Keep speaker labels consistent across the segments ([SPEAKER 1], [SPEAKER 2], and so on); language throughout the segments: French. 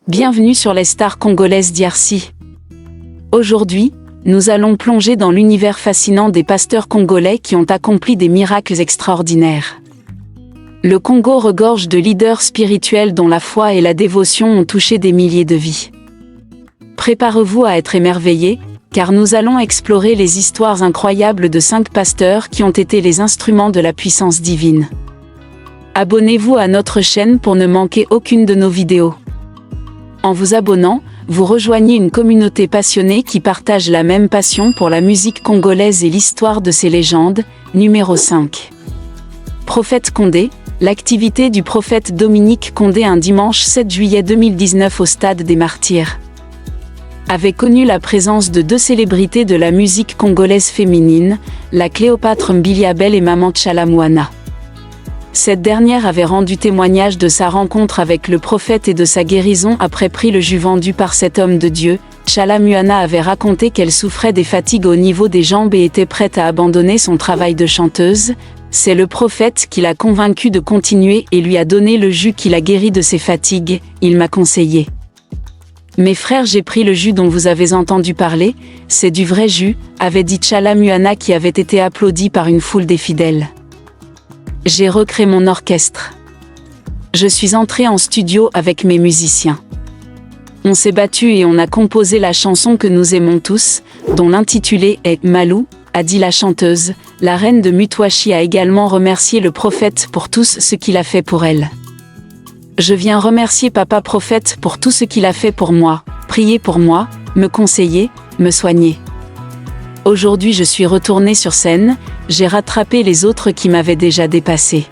[SPEAKER 1] Bienvenue sur les stars congolaises d'IRC. Aujourd'hui, nous allons plonger dans l'univers fascinant des pasteurs congolais qui ont accompli des miracles extraordinaires. Le Congo regorge de leaders spirituels dont la foi et la dévotion ont touché des milliers de vies. Préparez-vous à être émerveillés, car nous allons explorer les histoires incroyables de 5 pasteurs qui ont été les instruments de la puissance divine. Abonnez-vous à notre chaîne pour ne manquer aucune de nos vidéos. En vous abonnant, vous rejoignez une communauté passionnée qui partage la même passion pour la musique congolaise et l'histoire de ses légendes. Numéro 5. Prophète Condé. L'activité du prophète Dominique Condé un dimanche 7 juillet 2019 au Stade des Martyrs avait connu la présence de 2 célébrités de la musique congolaise féminine, la Cléopâtre Mbiliabel et Maman Tchala Mouana. Cette dernière avait rendu témoignage de sa rencontre avec le prophète et de sa guérison après pris le jus vendu par cet homme de Dieu. Tchala Mouana avait raconté qu'elle souffrait des fatigues au niveau des jambes et était prête à abandonner son travail de chanteuse. C'est le prophète qui l'a convaincue de continuer et lui a donné le jus qui l'a guérie de ses fatigues. Il m'a conseillé. Mes frères, j'ai pris le jus dont vous avez entendu parler, c'est du vrai jus, avait dit Tchala Mouana qui avait été applaudi par une foule des fidèles. J'ai recréé mon orchestre. Je suis entré en studio avec mes musiciens. On s'est battu et on a composé la chanson que nous aimons tous, dont l'intitulé est Malou, a dit la chanteuse. La reine de Mutwashi a également remercié le prophète pour tout ce qu'il a fait pour elle. Je viens remercier Papa Prophète pour tout ce qu'il a fait pour moi, prier pour moi, me conseiller, me soigner. Aujourd'hui je suis retournée sur scène, j'ai rattrapé les autres qui m'avaient déjà dépassé.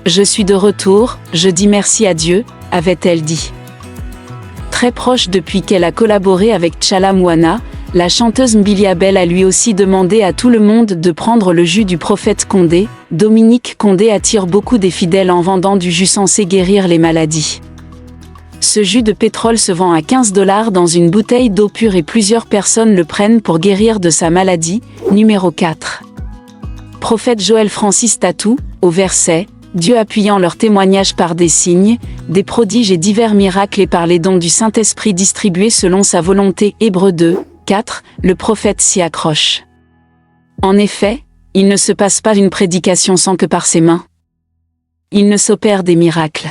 [SPEAKER 1] Je suis de retour, je dis merci à Dieu, avait-elle dit. Très proche depuis qu'elle a collaboré avec Tchala Mouana, la chanteuse Mbiliabel a lui aussi demandé à tout le monde de prendre le jus du prophète Condé. Dominique Condé attire beaucoup des fidèles en vendant du jus censé guérir les maladies. Ce jus de pétrole se vend à 15 $ dans une bouteille d'eau pure et plusieurs personnes le prennent pour guérir de sa maladie. Numéro 4. Prophète Joël Francis Tatou, au verset « Dieu appuyant leur témoignage par des signes, des prodiges et divers miracles et par les dons du Saint-Esprit distribués selon sa volonté » Hébreux 2, 4, le prophète s'y accroche. En effet, il ne se passe pas une prédication sans que par ses mains, il ne s'opère des miracles.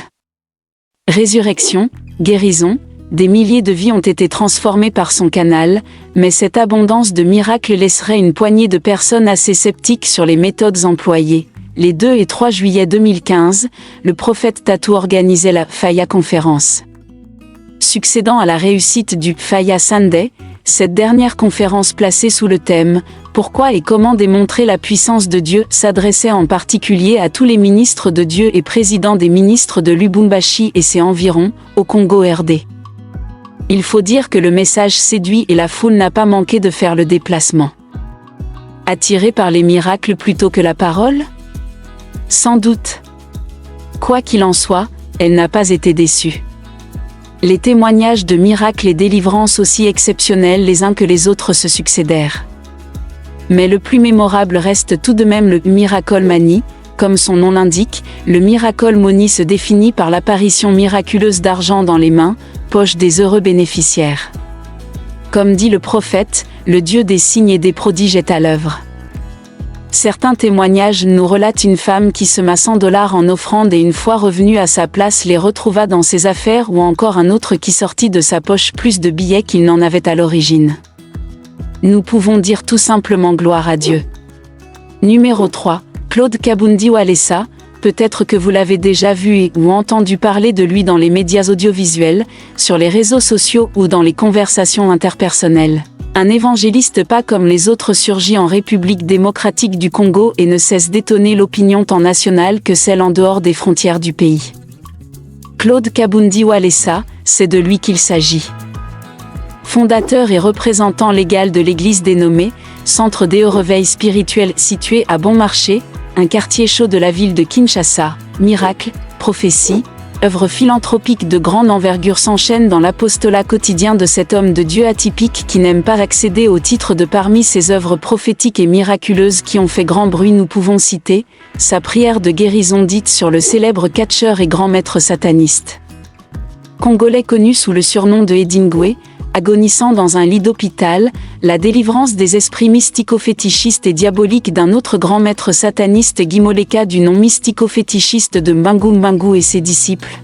[SPEAKER 1] Résurrection, guérison, des milliers de vies ont été transformées par son canal, mais cette abondance de miracles laisserait une poignée de personnes assez sceptiques sur les méthodes employées. Les 2 et 3 juillet 2015, le prophète Tatou organisait la Faya Conférence. Succédant à la réussite du Faya Sunday, cette dernière conférence placée sous le thème « Pourquoi et comment démontrer la puissance de Dieu » s'adressait en particulier à tous les ministres de Dieu et présidents des ministres de Lubumbashi et ses environs, au Congo RD. Il faut dire que le message séduit et la foule n'a pas manqué de faire le déplacement. Attirée par les miracles plutôt que la parole ? Sans doute. Quoi qu'il en soit, elle n'a pas été déçue. Les témoignages de miracles et délivrances aussi exceptionnels les uns que les autres se succédèrent. Mais le plus mémorable reste tout de même le Miracle Money. Comme son nom l'indique, le Miracle Money se définit par l'apparition miraculeuse d'argent dans les mains, poches des heureux bénéficiaires. Comme dit le prophète, le Dieu des signes et des prodiges est à l'œuvre. Certains témoignages nous relatent une femme qui sema 100 $ en offrande et une fois revenue à sa place les retrouva dans ses affaires ou encore un autre qui sortit de sa poche plus de billets qu'il n'en avait à l'origine. Nous pouvons dire tout simplement gloire à Dieu. Numéro 3. Claude Kabundi Walesa, peut-être que vous l'avez déjà vu ou entendu parler de lui dans les médias audiovisuels, sur les réseaux sociaux ou dans les conversations interpersonnelles. Un évangéliste pas comme les autres surgit en République démocratique du Congo et ne cesse d'étonner l'opinion tant nationale que celle en dehors des frontières du pays. Claude Kabundi Walesa, c'est de lui qu'il s'agit. Fondateur et représentant légal de l'église dénommée Centre des réveils spirituels situé à Bon Marché, un quartier chaud de la ville de Kinshasa, miracles, prophéties, œuvres philanthropiques de grande envergure s'enchaînent dans l'apostolat quotidien de cet homme de Dieu atypique qui n'aime pas accéder au titre de parmi ses œuvres prophétiques et miraculeuses qui ont fait grand bruit. Nous pouvons citer sa prière de guérison dite sur le célèbre catcheur et grand maître sataniste. Congolais connu sous le surnom de Edingwe, agonissant dans un lit d'hôpital, la délivrance des esprits mystico-fétichistes et diaboliques d'un autre grand maître sataniste Guy Moleka du nom mystico-fétichiste de Mbangu Mbangu et ses disciples.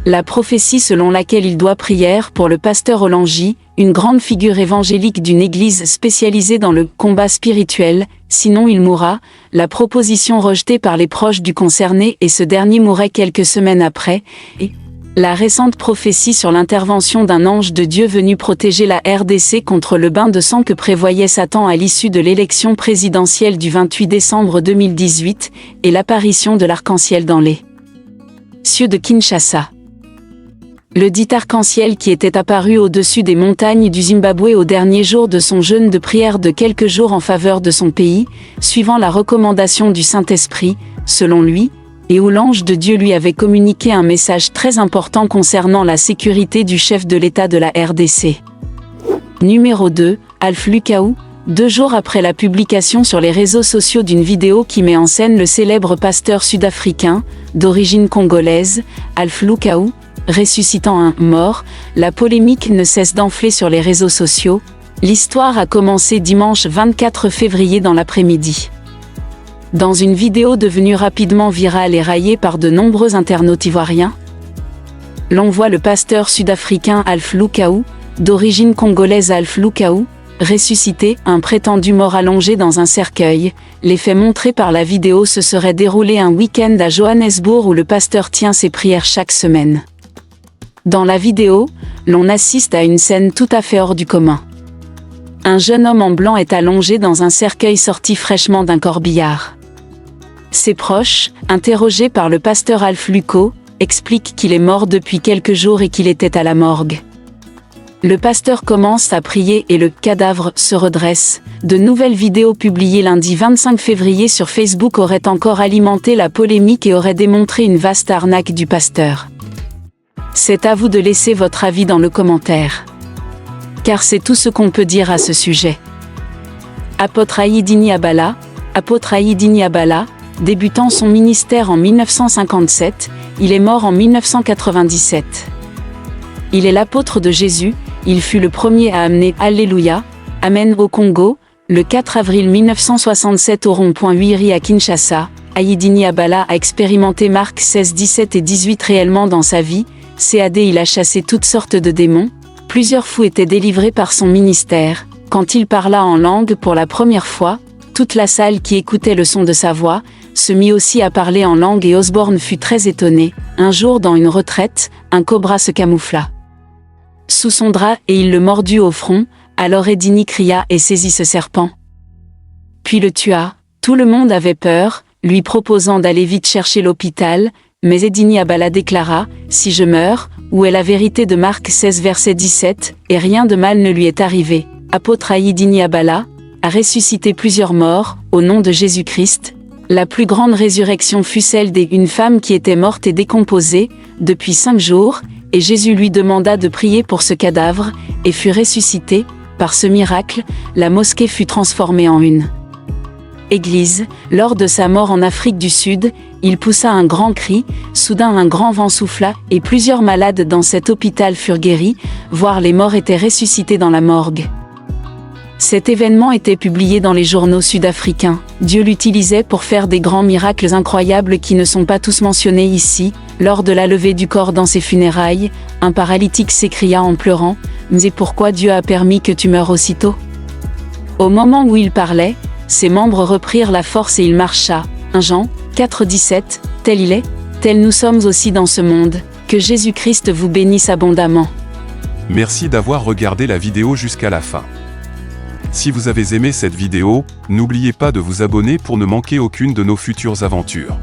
[SPEAKER 1] La prophétie selon laquelle il doit prière pour le pasteur Olangi, une grande figure évangélique d'une église spécialisée dans le combat spirituel, sinon il mourra, la proposition rejetée par les proches du concerné et ce dernier mourrait quelques semaines après, et la récente prophétie sur l'intervention d'un ange de Dieu venu protéger la RDC contre le bain de sang que prévoyait Satan à l'issue de l'élection présidentielle du 28 décembre 2018 et l'apparition de l'arc-en-ciel dans les cieux de Kinshasa. Le dit arc-en-ciel qui était apparu au-dessus des montagnes du Zimbabwe au dernier jour de son jeûne de prière de quelques jours en faveur de son pays, suivant la recommandation du Saint-Esprit, selon lui, et où l'ange de Dieu lui avait communiqué un message très important concernant la sécurité du chef de l'État de la RDC. Numéro 2, Alpha Lukaou, 2 jours après la publication sur les réseaux sociaux d'une vidéo qui met en scène le célèbre pasteur sud-africain, d'origine congolaise, Alpha Lukaou, ressuscitant un mort, la polémique ne cesse d'enfler sur les réseaux sociaux. L'histoire a commencé dimanche 24 février dans l'après-midi. Dans une vidéo devenue rapidement virale et raillée par de nombreux internautes ivoiriens, l'on voit le pasteur sud-africain Alpha Lukaou, d'origine congolaise Alpha Lukaou, ressuscité, un prétendu mort allongé dans un cercueil. Les faits montrés par la vidéo se seraient déroulés un week-end à Johannesburg où le pasteur tient ses prières chaque semaine. Dans la vidéo, l'on assiste à une scène tout à fait hors du commun. Un jeune homme en blanc est allongé dans un cercueil sorti fraîchement d'un corbillard. Ses proches, interrogés par le pasteur Alpha Lukaou, expliquent qu'il est mort depuis quelques jours et qu'il était à la morgue. Le pasteur commence à prier et le cadavre se redresse. De nouvelles vidéos publiées lundi 25 février sur Facebook auraient encore alimenté la polémique et auraient démontré une vaste arnaque du pasteur. C'est à vous de laisser votre avis dans le commentaire. Car c'est tout ce qu'on peut dire à ce sujet. Apôtre Ayidini Abala, débutant son ministère en 1957, il est mort en 1997. Il est l'apôtre de Jésus, il fut le premier à amener « Alléluia, Amen » au Congo, le 4 avril 1967 au rond-point Huiri à Kinshasa. Ayidini Abala a expérimenté Marc 16, 17 et 18 réellement dans sa vie. CAD il a chassé toutes sortes de démons. Plusieurs fous étaient délivrés par son ministère. Quand il parla en langue pour la première fois, toute la salle qui écoutait le son de sa voix se mit aussi à parler en langue et Osborne fut très étonné. Un jour dans une retraite, un cobra se camoufla sous son drap et il le mordit au front. Alors Edini cria et saisit ce serpent. Puis le tua. Tout le monde avait peur, lui proposant d'aller vite chercher l'hôpital, mais Edini Abala déclara « Si je meurs, où est la vérité de Marc 16 verset 17, et rien de mal ne lui est arrivé. » Apôtre Ayidini Abala a ressuscité plusieurs morts, au nom de Jésus-Christ. La plus grande résurrection fut celle d'une femme qui était morte et décomposée, depuis 5 jours, et Jésus lui demanda de prier pour ce cadavre, et fut ressuscité. Par ce miracle, la mosquée fut transformée en une église. Lors de sa mort en Afrique du Sud, il poussa un grand cri, soudain un grand vent souffla, et plusieurs malades dans cet hôpital furent guéris, voire les morts étaient ressuscités dans la morgue. Cet événement était publié dans les journaux sud-africains. Dieu l'utilisait pour faire des grands miracles incroyables qui ne sont pas tous mentionnés ici. Lors de la levée du corps dans ses funérailles, un paralytique s'écria en pleurant « Mais pourquoi Dieu a permis que tu meures aussitôt ?» Au moment où il parlait, ses membres reprirent la force et il marcha. 1 Jean 4,17, tel il est, tel nous sommes aussi dans ce monde. Que Jésus-Christ vous bénisse abondamment.
[SPEAKER 2] Merci d'avoir regardé la vidéo jusqu'à la fin. Si vous avez aimé cette vidéo, n'oubliez pas de vous abonner pour ne manquer aucune de nos futures aventures.